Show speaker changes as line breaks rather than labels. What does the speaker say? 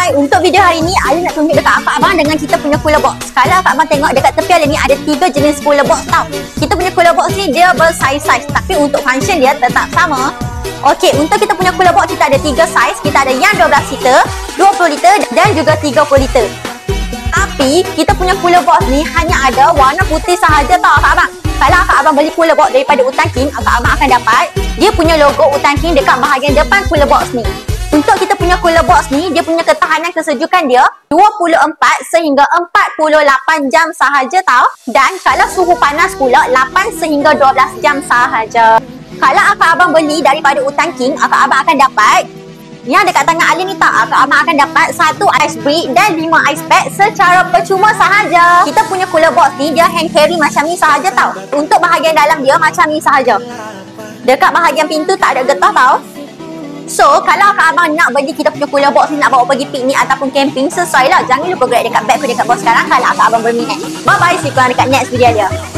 Hai, untuk video hari ni Ali nak tunjuk dekat akak abang dengan kita punya cooler box. Kalau akak abang tengok dekat tepi Ali ni ada 3 jenis cooler box tau. Kita punya cooler box ni dia bersaiz-saiz, tapi untuk function dia tetap sama. Okey, untuk kita punya cooler box kita ada 3 saiz. Kita ada yang 12 liter, 20 liter dan juga 30 liter. Tapi kita punya cooler box ni hanya ada warna putih sahaja tau akak abang. Kalau akak abang beli cooler box daripada Utan King, akak abang akan dapat dia punya logo Utan King dekat bahagian depan cooler box ni. Untuk kita punya cooler box ni, dia punya ketahanan kesejukan dia 24 sehingga 48 jam sahaja tau. Dan kalau suhu panas pula 8 sehingga 12 jam sahaja. Kalau akak abang beli daripada Utan King, akak abang akan dapat yang dekat tangan Ali ni tak, akak abang akan dapat 1 ice brick dan 5 ice pack secara percuma sahaja. Kita punya cooler box ni dia hand carry macam ni sahaja tau. Untuk bahagian dalam dia macam ni sahaja. Dekat bahagian pintu tak ada getah tau. So, kalau akak abang nak beli kita punya cooler box ni nak bawa pergi piknik ataupun camping, sesuai lah. Jangan lupa grab dekat bag aku dekat bawah sekarang kalau akak abang berminat. Bye bye, see you dekat next video dia.